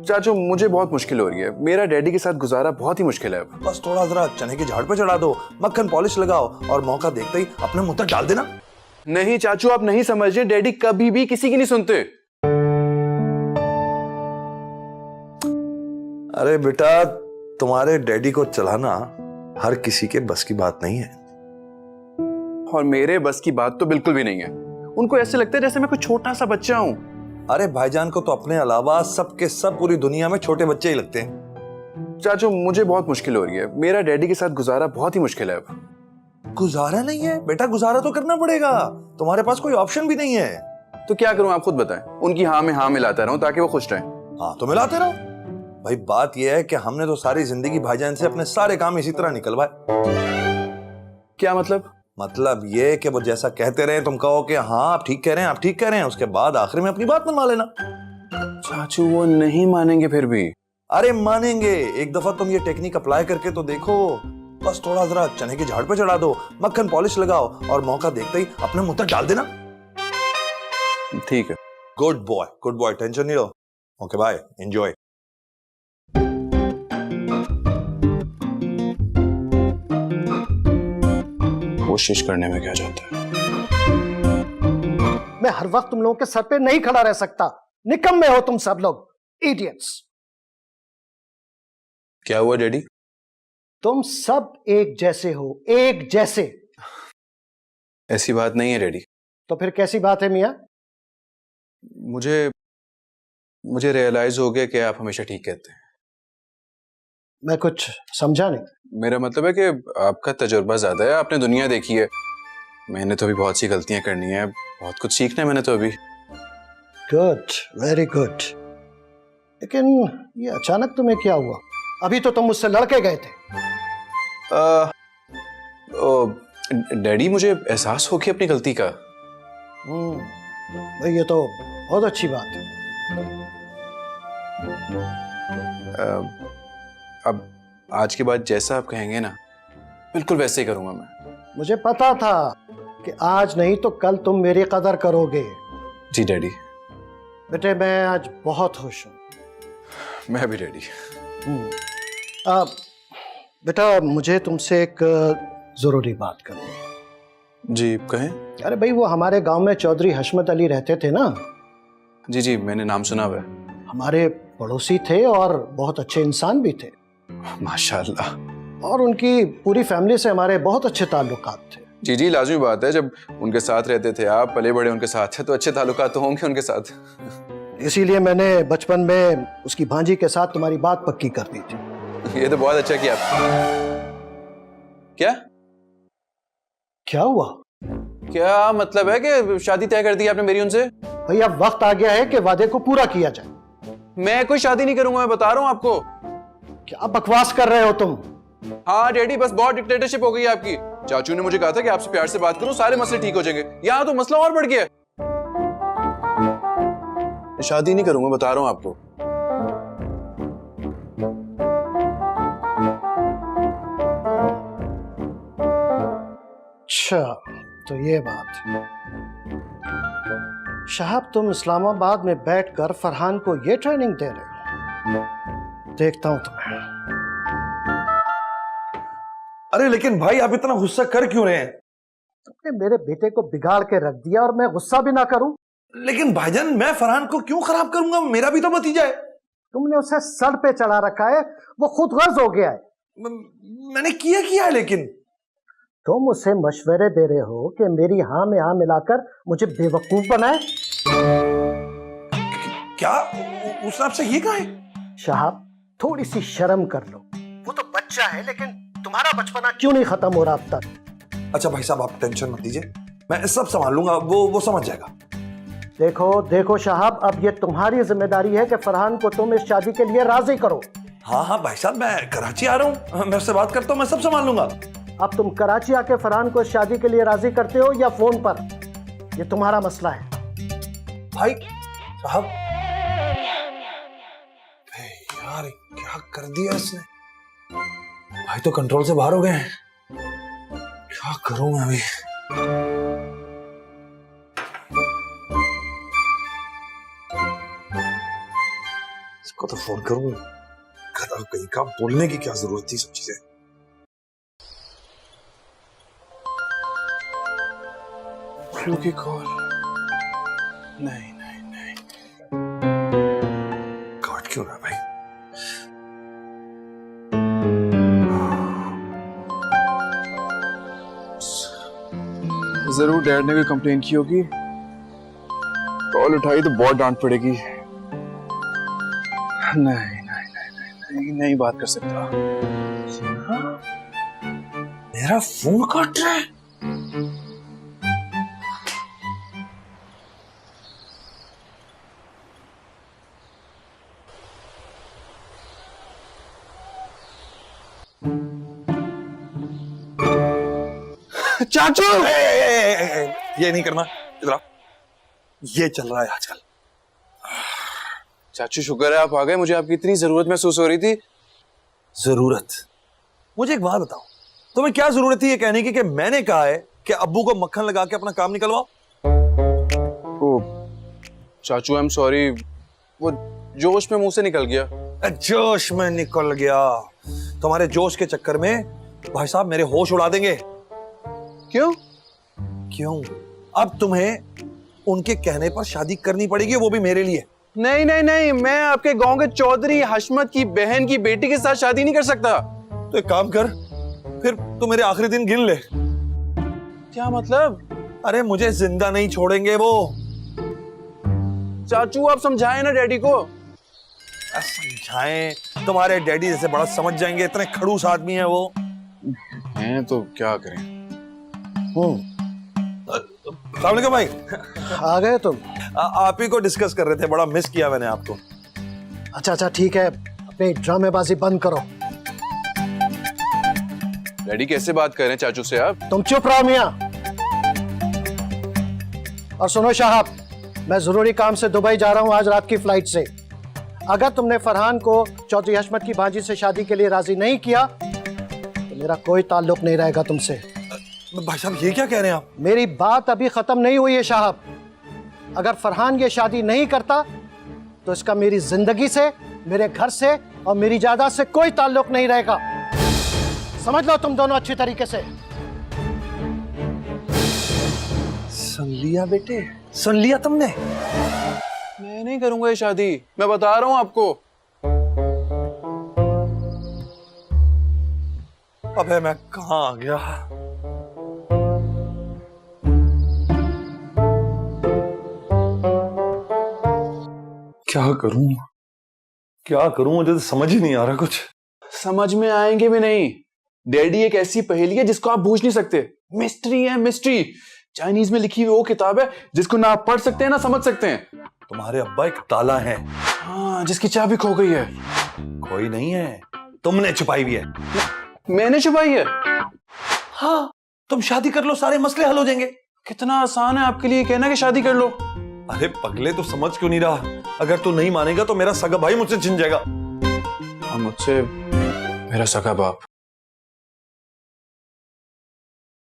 चाचू मुझे बहुत मुश्किल हो रही है, मेरा डैडी के साथ गुजारा बहुत ही मुश्किल है अब। बस थोड़ा जरा चने की झाड़ पे चढ़ा दो, मक्खन पॉलिश लगाओ और मौका देखते ही अपने मुंह तक डाल देना। नहीं चाचू आप नहीं समझ रहे, डैडी कभी भी किसी की नहीं सुनते। अरे बेटा, तुम्हारे डैडी को चलाना हर किसी के बस की बात नहीं है। और मेरे बस की बात तो बिल्कुल भी नहीं है। उनको ऐसे लगता है जैसे मैं कोई छोटा सा बच्चा हूं। अरे भाईजान को तो अपने अलावा सबके सब पूरी दुनिया में छोटे बच्चे ही लगते हैं। चाचू मुझे बहुत मुश्किल हो रही है, मेरा डैडी के साथ गुजारा बहुत ही मुश्किल है अब। गुजारा नहीं है बेटा, गुजारा तो करना पड़ेगा, तुम्हारे पास कोई ऑप्शन भी नहीं है। तो क्या करूं आप खुद बताएं। उनकी हाँ में हाँ मिलाता रहूं ताकि वो खुश रहें। हाँ तो मिलाते रहो भाई। बात यह है कि हमने तो सारी जिंदगी भाईजान से अपने सारे काम इसी तरह निकलवाए। क्या मतलब? मतलब ये कि वो जैसा कहते रहे तुम कहो कि हाँ आप ठीक कह रहे हैं, आप ठीक कह रहे हैं, उसके बाद आखिर में अपनी बात मनवा लेना। चाचू वो नहीं मानेंगे फिर भी। अरे मानेंगे, एक दफा तुम ये टेक्निक अप्लाई करके तो देखो। बस थोड़ा जरा चने की झाड़ पे चढ़ा दो, मक्खन पॉलिश लगाओ और मौका देखते ही अपने मुंह तक डाल देना। ठीक है। गुड बॉय, टेंशन नहीं लो। Okay bye, enjoy. कोशिश करने में क्या जाता है। मैं हर वक्त तुम लोगों के सर पे नहीं खड़ा रह सकता। निकम्मे हो तुम सब लोग, इडियट्स। क्या हुआ डैडी? तुम सब एक जैसे हो, एक जैसे। ऐसी बात नहीं है डैडी। तो फिर कैसी बात है मियां? मुझे रियलाइज हो गया कि आप हमेशा ठीक कहते हैं। मैं कुछ समझा नहीं। मेरा मतलब है कि आपका तजुर्बा ज्यादा है, आपने दुनिया देखी है। मैंने तो अभी बहुत सी गलतियां करनी है, बहुत कुछ सीखना है मैंने तो अभी। Good, very good. लेकिन ये अचानक तुम्हें क्या हुआ? अभी तो तुम मुझसे लड़के गए थे। डैडी मुझे एहसास हो गया अपनी गलती का। भाई ये तो बहुत अच्छी बात है। अब आज के बाद जैसा आप कहेंगे ना बिल्कुल वैसे ही करूंगा मैं। मुझे पता था कि आज नहीं तो कल तुम मेरी कदर करोगे। जी डैडी। बेटे मैं आज बहुत खुश हूं। मैं भी डैडी। बेटा मुझे तुमसे एक जरूरी बात करनी है। जी कहें। अरे भाई वो हमारे गांव में चौधरी हशमत अली रहते थे ना? जी जी मैंने नाम सुना हुआ है। हमारे पड़ोसी थे और बहुत अच्छे इंसान भी थे। माशाल्लाह। और उनकी पूरी फैमिली से हमारे बहुत अच्छे ताल्लुकात थे। जी जी लाजमी बात है, जब उनके साथ रहते थे आप, पले बड़े उनके साथ है तो अच्छे ताल्लुकात तो होंगे उनके साथ। इसीलिए मैंने बचपन में उसकी भांजी के साथ तुम्हारी बात पक्की कर दी थी। ये तो बहुत अच्छा किया। क्या क्या हुआ? क्या मतलब है कि शादी तय कर दी आपने मेरी उनसे? भैया वक्त आ गया है कि वादे को पूरा किया जाए। मैं कोई शादी नहीं करूंगा, मैं बता रहा हूं आपको। क्या बकवास कर रहे हो तुम? हाँ डैडी बस बहुत डिक्टेटरशिप हो गई आपकी। चाचू ने मुझे कहा था कि आपसे प्यार से बात करूं सारे मसले ठीक हो जाएंगे, यहाँ तो मसला और बढ़ गया। शादी नहीं करूंगा बता रहा हूं आपको। अच्छा तो ये बात है। शहाब तुम इस्लामाबाद में बैठकर फरहान को ये ट्रेनिंग दे रहे हो? देखता हूं तुम्हें। अरे लेकिन भाई आप इतना गुस्सा कर क्यों रहे हैं? तुमने मेरे बेटे को बिगाड़ के रख दिया और मैं गुस्सा भी ना करूं? लेकिन भाईजान मैं फरहान को क्यों खराब करूंगा, मेरा भी तो भतीजा है। तुमने उसे सर पे चढ़ा रखा है, वो खुद गर्ज हो गया है। मैंने किया है लेकिन। तुम उसे मशवरे दे रहे हो कि मेरी हाँ में हाँ मिलाकर मुझे बेवकूफ बनाए। क्या उसने आपसे ये कहा है? शहाब थोड़ी सी शर्म कर लो। वो तो बच्चा है लेकिन तुम्हारा बचपना क्यों नहीं खत्म हो रहा अब तक? अच्छा भाई साहब आप टेंशन मत लीजिए, मैं सब संभाल लूंगा, वो समझ जाएगा। देखो शहाब अब ये तुम्हारी जिम्मेदारी है कि फरहान को तुम इस शादी के लिए राजी करो। हाँ भाई साहब मैं कराची आ रहा हूँ, मैं उससे बात करता हूँ, मैं सब संभाल लूंगा। अब तुम कराची आके फरहान को इस शादी के लिए राजी करते हो या फोन पर, ये तुम्हारा मसला है। भाई साहब यार क्या कर दिया इसने, भाई तो कंट्रोल से बाहर हो गए हैं। क्या करूं मैं अभी? को तो फोन करूं, गधा कहीं का, बोलने की क्या जरूरत थी सब चीजें। की कॉल। नहीं नहीं नहीं, काट क्यों रहा भाई? जरूर डैड ने भी कंप्लेन की होगी। कॉल उठाई तो बहुत डांट पड़ेगी। नहीं नहीं नहीं नहीं, नहीं बात कर सकता। मेरा फोन काट रहा है। चाचू, ये नहीं करना, इधर आ। ये चल रहा है आजकल। चाचू शुक्र है आप आ गए, मुझे आपकी इतनी जरूरत महसूस हो रही थी। जरूरत? मुझे एक बात बताओ, तुम्हें क्या जरूरत थी ये कहने की कि मैंने कहा है कि अब्बू को मक्खन लगा के अपना काम निकलवाओ? ओ चाचू, आई एम सॉरी, वो जोश में मुंह से निकल गया। जोश में निकल गया? तुम्हारे जोश के चक्कर में भाई साहब मेरे होश उड़ा देंगे। क्यों? क्यों? अब तुम्हें उनके कहने पर शादी करनी पड़ेगी, वो भी मेरे लिए। नहीं नहीं नहीं, मैं आपके गांव के चौधरी हशमत की बहन की बेटी के साथ शादी नहीं कर सकता। तो एक काम कर, फिर तू मेरे आखिरी दिन गिन ले। क्या मतलब? अरे मुझे जिंदा नहीं छोड़ेंगे वो। चाचू आप समझाएं ना डैडी को। समझाएं? तुम्हारे डैडी जैसे बड़ा समझ जाएंगे, इतने खड़ूस आदमी है वो। हैं तो क्या करें। अस्सलाम वालेकुम भाई। आ गए तुम? आप ही को डिस्कस कर रहे थे, बड़ा मिस किया मैंने आपको। अच्छा अच्छा ठीक है, अपनी ड्रामेबाजी बंद करो। डैडी कैसे बात कर रहे हैं चाचू से आप? तुम चुप रहो मियां। और सुनो साहब, मैं जरूरी काम से दुबई जा रहा हूं आज रात की फ्लाइट से। अगर तुमने फरहान को चौधरी हशमत की भांजी से शादी के लिए राजी नहीं किया तो मेरा कोई ताल्लुक नहीं रहेगा तुमसे। भाई साहब ये क्या कह रहे हैं आप? मेरी बात अभी खत्म नहीं हुई है साहब। अगर फरहान ये शादी नहीं करता तो इसका मेरी जिंदगी से, मेरे घर से और मेरी जायदाद से कोई ताल्लुक नहीं रहेगा। समझ लो तुम दोनों अच्छी तरीके से। सुन लिया बेटे, सुन लिया तुमने? मैं नहीं करूंगा ये शादी, मैं बता रहा हूं आपको। अबे मैं कहां आ गया? क्या करूं, क्या करूं? मुझे तो समझ ही नहीं आ रहा कुछ। समझ में आएंगे भी नहीं। डैडी एक ऐसी पहेली है जिसको आप बूझ नहीं सकते। मिस्ट्री है मिस्ट्री। चाइनीज में लिखी हुई वो किताब है जिसको ना आप पढ़ सकते हैं ना समझ सकते हैं। तुम्हारे अब्बा एक ताला है। हाँ, जिसकी चाबी खो गई है। कोई नहीं है, तुमने छुपाई हुई है। मैंने छुपाई है? हाँ, तुम शादी कर लो, सारे मसले हल हो जाएंगे। कितना आसान है आपके लिए कहना कि शादी कर लो। अरे पगले, तू समझ क्यों नहीं रहा? अगर तू नहीं मानेगा तो मेरा सगा भाई मुझसे छिन जाएगा। और मुझसे मेरा सगा बाप।